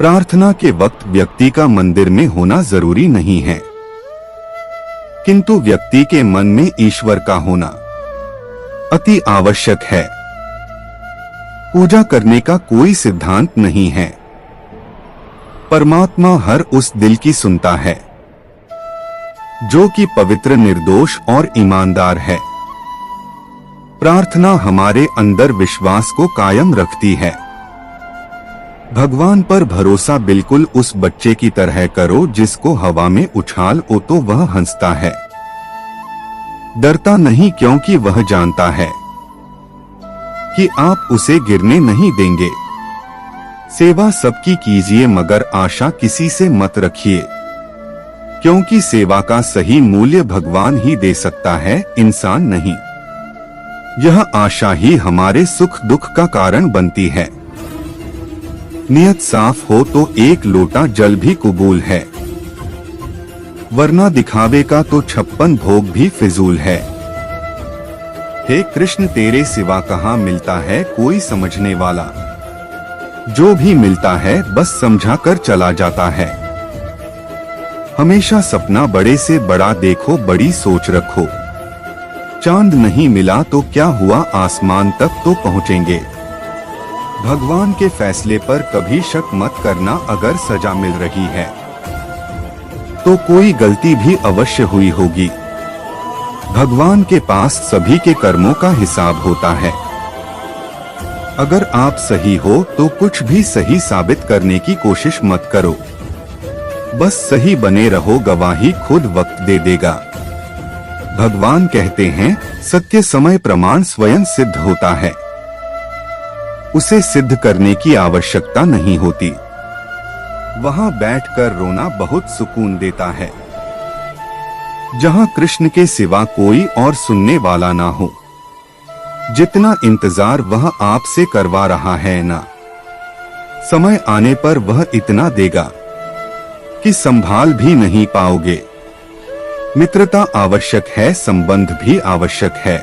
प्रार्थना के वक्त व्यक्ति का मंदिर में होना जरूरी नहीं है, किंतु व्यक्ति के मन में ईश्वर का होना अति आवश्यक है। पूजा करने का कोई सिद्धांत नहीं है। परमात्मा हर उस दिल की सुनता है जो कि पवित्र, निर्दोष और ईमानदार है। प्रार्थना हमारे अंदर विश्वास को कायम रखती है। भगवान पर भरोसा बिल्कुल उस बच्चे की तरह करो जिसको हवा में उछालो तो वह हंसता है। डरता नहीं, क्योंकि वह जानता है कि आप उसे गिरने नहीं देंगे। सेवा सबकी कीजिए, मगर आशा किसी से मत रखिए, क्योंकि सेवा का सही मूल्य भगवान ही दे सकता है, इंसान नहीं। यह आशा ही हमारे सुख दुख का कारण बनती है। नियत साफ हो तो एक लोटा जल भी कबूल है, वरना दिखावे का तो 56 भोग भी फिजूल है। हे कृष्ण, तेरे सिवा कहाँ मिलता है कोई समझने वाला। जो भी मिलता है बस समझा कर चला जाता है। हमेशा सपना बड़े से बड़ा देखो, बड़ी सोच रखो। चांद नहीं मिला तो क्या हुआ, आसमान तक तो पहुँचेंगे। भगवान के फैसले पर कभी शक मत करना। अगर सजा मिल रही है तो कोई गलती भी अवश्य हुई होगी। भगवान के पास सभी के कर्मों का हिसाब होता है। अगर आप सही हो तो कुछ भी सही साबित करने की कोशिश मत करो, बस सही बने रहो, गवाही खुद वक्त दे देगा। भगवान कहते हैं, सत्य समय प्रमाण स्वयं सिद्ध होता है, उसे सिद्ध करने की आवश्यकता नहीं होती। वहां बैठकर रोना बहुत सुकून देता है, जहां कृष्ण के सिवा कोई और सुनने वाला ना हो। जितना इंतजार वह आपसे करवा रहा है ना, समय आने पर वह इतना देगा कि संभाल भी नहीं पाओगे। मित्रता आवश्यक है, संबंध भी आवश्यक है,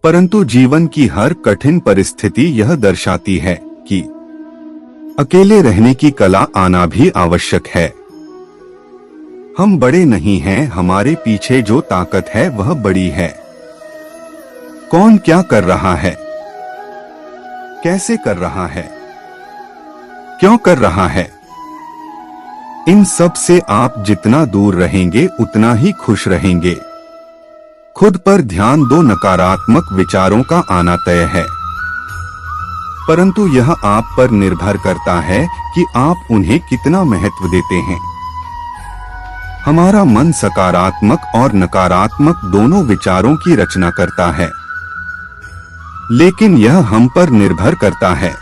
परंतु जीवन की हर कठिन परिस्थिति यह दर्शाती है कि अकेले रहने की कला आना भी आवश्यक है। हम बड़े नहीं हैं, हमारे पीछे जो ताकत है वह बड़ी है। कौन क्या कर रहा है, कैसे कर रहा है, क्यों कर रहा है, इन सब से आप जितना दूर रहेंगे उतना ही खुश रहेंगे। खुद पर ध्यान दो, नकारात्मक विचारों का आना तय है, परंतु यह आप पर निर्भर करता है कि आप उन्हें कितना महत्व देते हैं। हमारा मन सकारात्मक और नकारात्मक दोनों विचारों की रचना करता है, लेकिन यह हम पर निर्भर करता है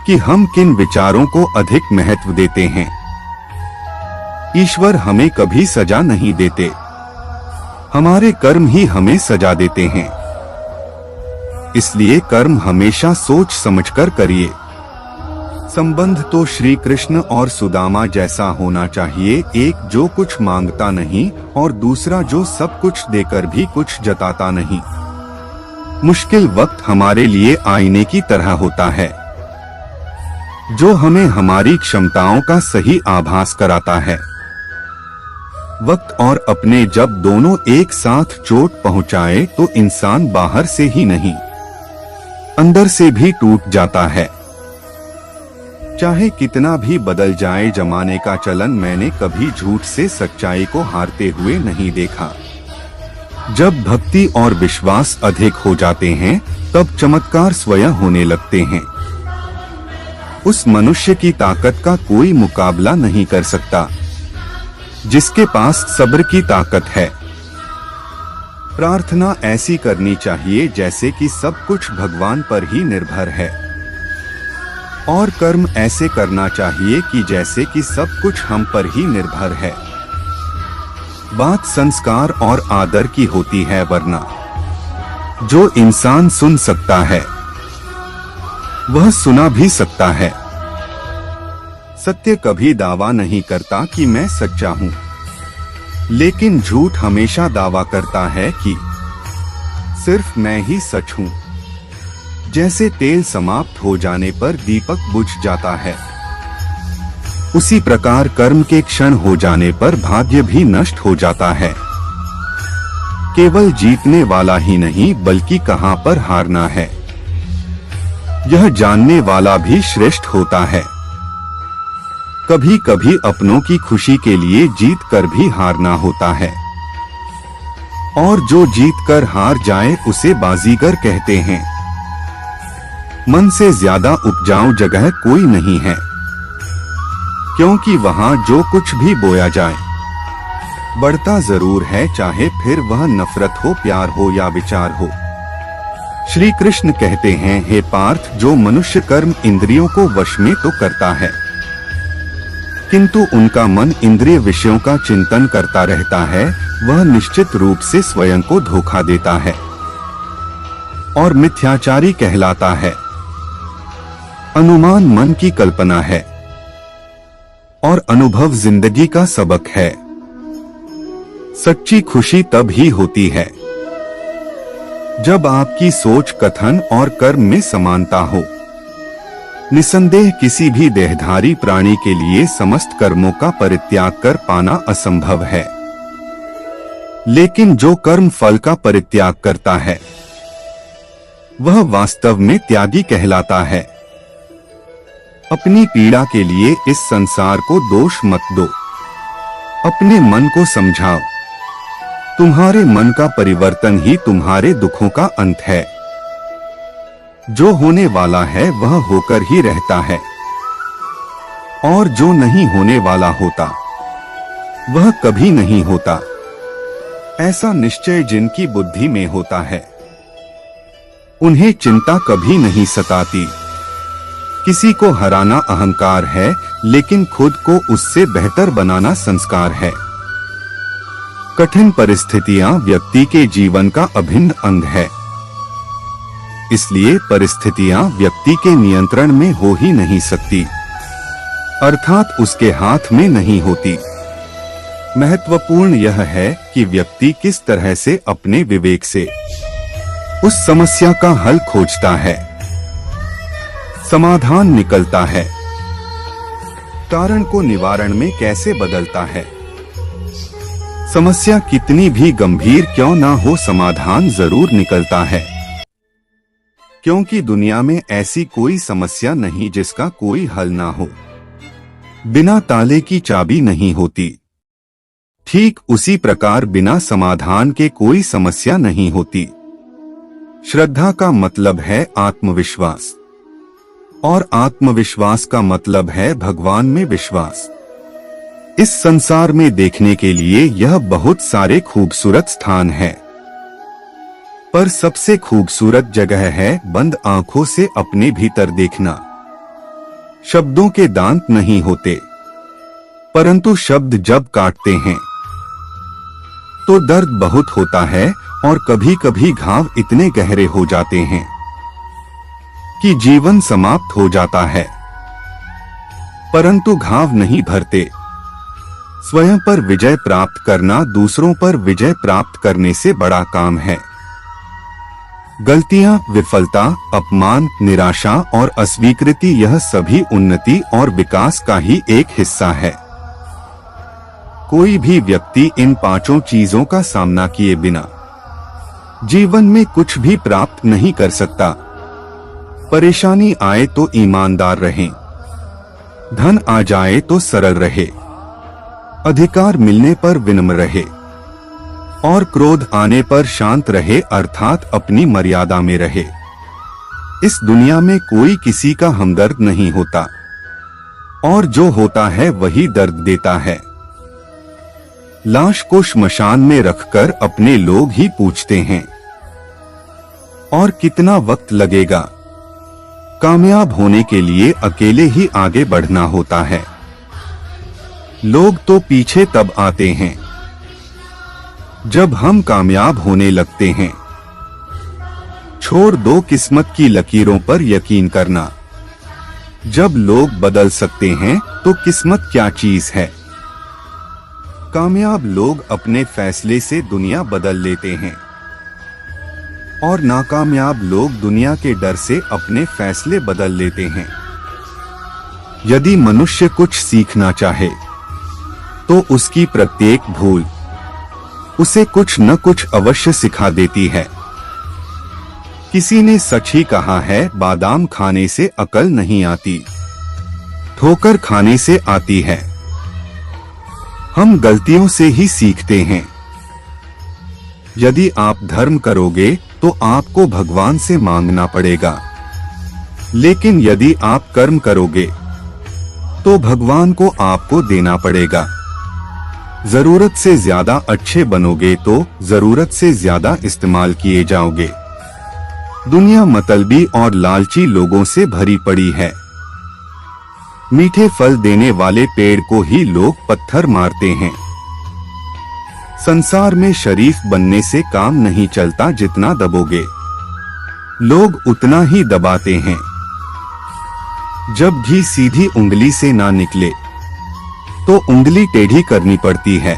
कि हम किन विचारों को अधिक महत्व देते हैं। ईश्वर हमें कभी सजा नहीं देते, हमारे कर्म ही हमें सजा देते हैं। इसलिए कर्म हमेशा सोच समझकर करिए। संबंध तो श्री कृष्ण और सुदामा जैसा होना चाहिए, एक जो कुछ मांगता नहीं और दूसरा जो सब कुछ देकर भी कुछ जताता नहीं। मुश्किल वक्त हमारे लिए आईने की तरह होता है, जो हमें हमारी क्षमताओं का सही आभास कराता है। वक्त और अपने जब दोनों एक साथ चोट पहुंचाए तो इंसान बाहर से ही नहीं, अंदर से भी टूट जाता है। चाहे कितना भी बदल जाए जमाने का चलन, मैंने कभी झूठ से सच्चाई को हारते हुए नहीं देखा। जब भक्ति और विश्वास अधिक हो जाते हैं तब चमत्कार स्वयं होने लगते हैं। उस मनुष्य की ताकत का कोई मुकाबला नहीं कर सकता जिसके पास सब्र की ताकत है। प्रार्थना ऐसी करनी चाहिए जैसे कि सब कुछ भगवान पर ही निर्भर है, और कर्म ऐसे करना चाहिए कि जैसे कि सब कुछ हम पर ही निर्भर है। बात संस्कार और आदर की होती है, वरना जो इंसान सुन सकता है वह सुना भी सकता है। सत्य कभी दावा नहीं करता कि मैं सच्चा हूं, लेकिन झूठ हमेशा दावा करता है कि सिर्फ मैं ही सच हूं। जैसे तेल समाप्त हो जाने पर दीपक बुझ जाता है, उसी प्रकार कर्म के क्षण हो जाने पर भाग्य भी नष्ट हो जाता है। केवल जीतने वाला ही नहीं बल्कि कहां पर हारना है, यह जानने वाला भी श्रेष्ठ होता है। कभी कभी अपनों की खुशी के लिए जीत कर भी हारना होता है, और जो जीत कर हार जाए उसे बाजीगर कहते हैं। मन से ज्यादा उपजाऊ जगह कोई नहीं है, क्योंकि वहां जो कुछ भी बोया जाए बढ़ता जरूर है, चाहे फिर वह नफरत हो, प्यार हो या विचार हो। श्री कृष्ण कहते हैं, हे पार्थ, जो मनुष्य कर्म इंद्रियों को वश में तो करता है, किंतु उनका मन इंद्रिय विषयों का चिंतन करता रहता है, वह निश्चित रूप से स्वयं को धोखा देता है और मिथ्याचारी कहलाता है। अनुमान मन की कल्पना है और अनुभव जिंदगी का सबक है। सच्ची खुशी तब ही होती है जब आपकी सोच, कथन और कर्म में समानता हो। निसंदेह किसी भी देहधारी प्राणी के लिए समस्त कर्मों का परित्याग कर पाना असंभव है, लेकिन जो कर्म फल का परित्याग करता है वह वास्तव में त्यागी कहलाता है। अपनी पीड़ा के लिए इस संसार को दोष मत दो, अपने मन को समझाओ। तुम्हारे मन का परिवर्तन ही तुम्हारे दुखों का अंत है। जो होने वाला है वह होकर ही रहता है, और जो नहीं होने वाला होता वह कभी नहीं होता। ऐसा निश्चय जिनकी बुद्धि में होता है उन्हें चिंता कभी नहीं सताती। किसी को हराना अहंकार है, लेकिन खुद को उससे बेहतर बनाना संस्कार है। कठिन परिस्थितियां व्यक्ति के जीवन का अभिन्न अंग है, इसलिए परिस्थितियां व्यक्ति के नियंत्रण में हो ही नहीं सकती, अर्थात उसके हाथ में नहीं होती। महत्वपूर्ण यह है कि व्यक्ति किस तरह से अपने विवेक से उस समस्या का हल खोजता है, समाधान निकलता है, कारण को निवारण में कैसे बदलता है। समस्या कितनी भी गंभीर क्यों ना हो, समाधान जरूर निकलता है, क्योंकि दुनिया में ऐसी कोई समस्या नहीं जिसका कोई हल ना हो। बिना ताले की चाबी नहीं होती, ठीक उसी प्रकार बिना समाधान के कोई समस्या नहीं होती। श्रद्धा का मतलब है आत्मविश्वास, और आत्मविश्वास का मतलब है भगवान में विश्वास। इस संसार में देखने के लिए यह बहुत सारे खूबसूरत स्थान हैं, पर सबसे खूबसूरत जगह है बंद आंखों से अपने भीतर देखना। शब्दों के दांत नहीं होते, परंतु शब्द जब काटते हैं तो दर्द बहुत होता है, और कभी कभी घाव इतने गहरे हो जाते हैं कि जीवन समाप्त हो जाता है, परंतु घाव नहीं भरते। स्वयं पर विजय प्राप्त करना दूसरों पर विजय प्राप्त करने से बड़ा काम है। गलतियां, विफलता, अपमान, निराशा और अस्वीकृति, यह सभी उन्नति और विकास का ही एक हिस्सा है। कोई भी व्यक्ति इन पांचों चीजों का सामना किए बिना जीवन में कुछ भी प्राप्त नहीं कर सकता। परेशानी आए तो ईमानदार रहें, धन आ जाए तो सरल रहे, अधिकार मिलने पर विनम्र रहे, और क्रोध आने पर शांत रहे, अर्थात अपनी मर्यादा में रहे। इस दुनिया में कोई किसी का हमदर्द नहीं होता, और जो होता है वही दर्द देता है। लाश को श्मशान में रखकर अपने लोग ही पूछते हैं, और कितना वक्त लगेगा। कामयाब होने के लिए अकेले ही आगे बढ़ना होता है। लोग तो पीछे तब आते हैं जब हम कामयाब होने लगते हैं। छोड़ दो किस्मत की लकीरों पर यकीन करना। जब लोग बदल सकते हैं तो किस्मत क्या चीज है। कामयाब लोग अपने फैसले से दुनिया बदल लेते हैं। और नाकामयाब लोग दुनिया के डर से अपने फैसले बदल लेते हैं। यदि मनुष्य कुछ सीखना चाहे तो उसकी प्रत्येक भूल उसे कुछ न कुछ अवश्य सिखा देती है। किसी ने सच ही कहा है, बादाम खाने से अकल नहीं आती, ठोकर खाने से आती है। हम गलतियों से ही सीखते हैं। यदि आप धर्म करोगे तो आपको भगवान से मांगना पड़ेगा, लेकिन यदि आप कर्म करोगे तो भगवान को आपको देना पड़ेगा। जरूरत से ज्यादा अच्छे बनोगे तो जरूरत से ज्यादा इस्तेमाल किए जाओगे। दुनिया मतलबी और लालची लोगों से भरी पड़ी है। मीठे फल देने वाले पेड़ को ही लोग पत्थर मारते हैं। संसार में शरीफ बनने से काम नहीं चलता, जितना दबोगे लोग उतना ही दबाते हैं। जब घी सीधी उंगली से ना निकले तो उंगली टेढ़ी करनी पड़ती है।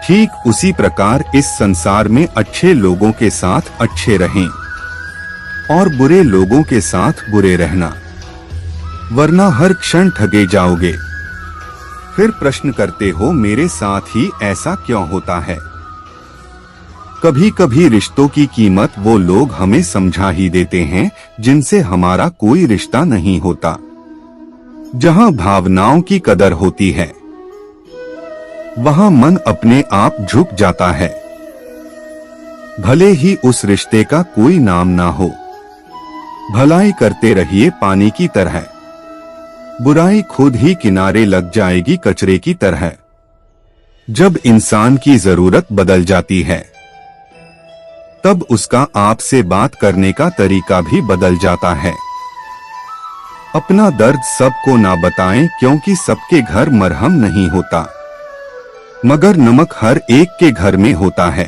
ठीक उसी प्रकार इस संसार में अच्छे लोगों के साथ अच्छे रहें और बुरे लोगों के साथ बुरे रहना, वरना हर क्षण ठगे जाओगे। फिर प्रश्न करते हो, मेरे साथ ही ऐसा क्यों होता है? कभी कभी रिश्तों की कीमत वो लोग हमें समझा ही देते हैं जिनसे हमारा कोई रिश्ता नहीं होता। जहां भावनाओं की कदर होती है वहां मन अपने आप झुक जाता है, भले ही उस रिश्ते का कोई नाम ना हो। भलाई करते रहिए पानी की तरह, बुराई खुद ही किनारे लग जाएगी कचरे की तरह। जब इंसान की जरूरत बदल जाती है तब उसका आपसे बात करने का तरीका भी बदल जाता है। अपना दर्द सबको ना बताएं, क्योंकि सबके घर मरहम नहीं होता, मगर नमक हर एक के घर में होता है।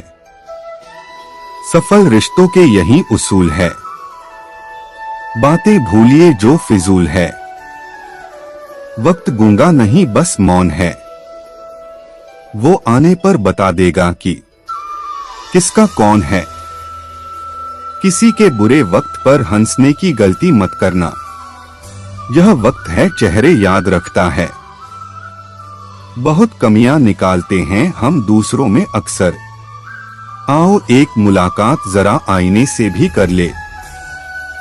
सफल रिश्तों के यही उसूल है। बातें भूलिए जो फिजूल है। वक्त गूंगा नहीं बस मौन है, वो आने पर बता देगा कि किसका कौन है। किसी के बुरे वक्त पर हंसने की गलती मत करना, यह वक्त है चेहरे याद रखता है। बहुत कमियां निकालते हैं हम दूसरों में अक्सर, आओ एक मुलाकात जरा आईने से भी कर ले।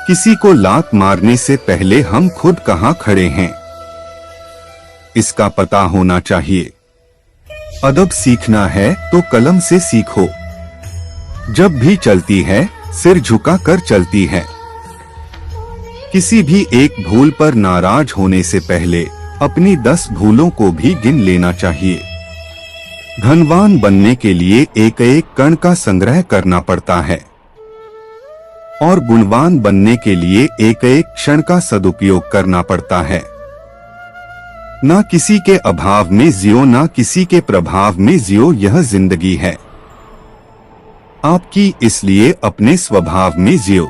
किसी को लात मारने से पहले हम खुद कहां खड़े हैं, इसका पता होना चाहिए। अदब सीखना है तो कलम से सीखो, जब भी चलती है सिर झुका कर चलती है। किसी भी एक भूल पर नाराज होने से पहले अपनी 10 भूलों को भी गिन लेना चाहिए। धनवान बनने के लिए एक एक कण का संग्रह करना पड़ता है और गुणवान बनने के लिए एक एक क्षण का सदुपयोग करना पड़ता है। ना किसी के अभाव में जियो, ना किसी के प्रभाव में जियो, यह जिंदगी है आपकी, इसलिए अपने स्वभाव में जियो।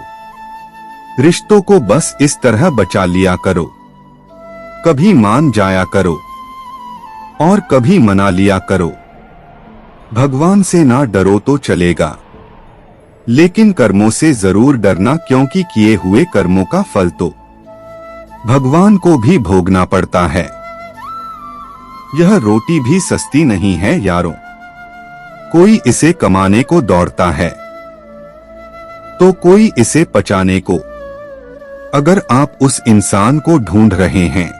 रिश्तों को बस इस तरह बचा लिया करो, कभी मान जाया करो और कभी मना लिया करो। भगवान से ना डरो तो चलेगा, लेकिन कर्मों से जरूर डरना, क्योंकि किए हुए कर्मों का फल तो भगवान को भी भोगना पड़ता है। यह रोटी भी सस्ती नहीं है यारों, कोई इसे कमाने को दौड़ता है तो कोई इसे पचाने को। अगर आप उस इंसान को ढूंढ रहे हैं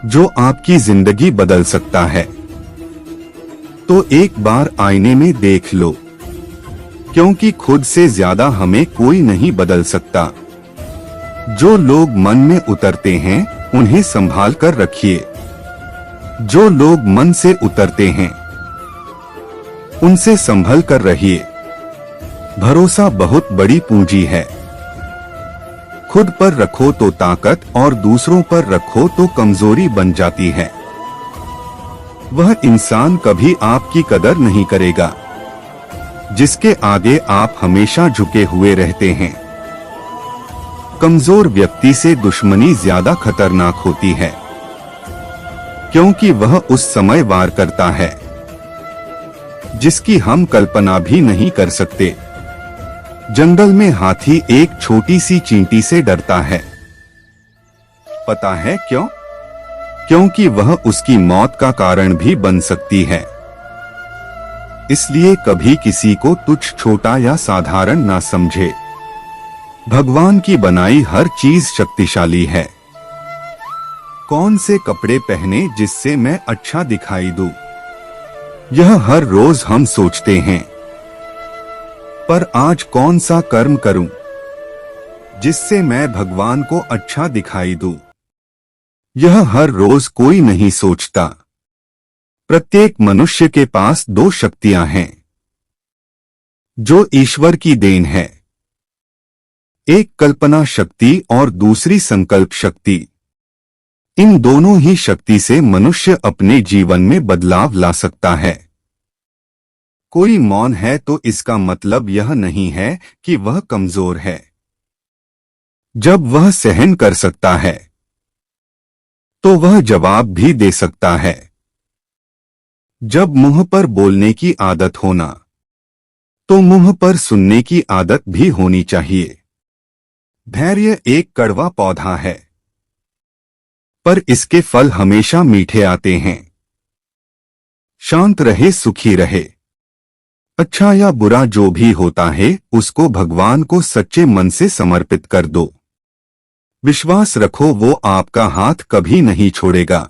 जो आपकी जिंदगी बदल सकता है तो एक बार आईने में देख लो, क्योंकि खुद से ज्यादा हमें कोई नहीं बदल सकता। जो लोग मन में उतरते हैं उन्हें संभाल कर रखिए, जो लोग मन से उतरते हैं उनसे संभल कर रहिए। भरोसा बहुत बड़ी पूंजी है, खुद पर रखो तो ताकत और दूसरों पर रखो तो कमजोरी बन जाती है। वह इंसान कभी आपकी कदर नहीं करेगा जिसके आगे आप हमेशा झुके हुए रहते हैं। कमजोर व्यक्ति से दुश्मनी ज्यादा खतरनाक होती है, क्योंकि वह उस समय वार करता है जिसकी हम कल्पना भी नहीं कर सकते। जंगल में हाथी एक छोटी सी चींटी से डरता है। पता है क्यों? क्योंकि वह उसकी मौत का कारण भी बन सकती है। इसलिए कभी किसी को तुच्छ, छोटा या साधारण ना समझे। भगवान की बनाई हर चीज शक्तिशाली है। कौन से कपड़े पहने जिससे मैं अच्छा दिखाई दूं? यह हर रोज हम सोचते हैं। पर आज कौन सा कर्म करूं जिससे मैं भगवान को अच्छा दिखाई दूं? यह हर रोज कोई नहीं सोचता। प्रत्येक मनुष्य के पास दो शक्तियां हैं जो ईश्वर की देन है। एक कल्पना शक्ति और दूसरी संकल्प शक्ति। इन दोनों ही शक्ति से मनुष्य अपने जीवन में बदलाव ला सकता है। कोई मौन है तो इसका मतलब यह नहीं है कि वह कमजोर है। जब वह सहन कर सकता है तो वह जवाब भी दे सकता है। जब मुंह पर बोलने की आदत होना, तो मुंह पर सुनने की आदत भी होनी चाहिए। धैर्य एक कड़वा पौधा है, पर इसके फल हमेशा मीठे आते हैं। शांत रहे, सुखी रहे। अच्छा या बुरा जो भी होता है उसको भगवान को सच्चे मन से समर्पित कर दो। विश्वास रखो, वो आपका हाथ कभी नहीं छोड़ेगा।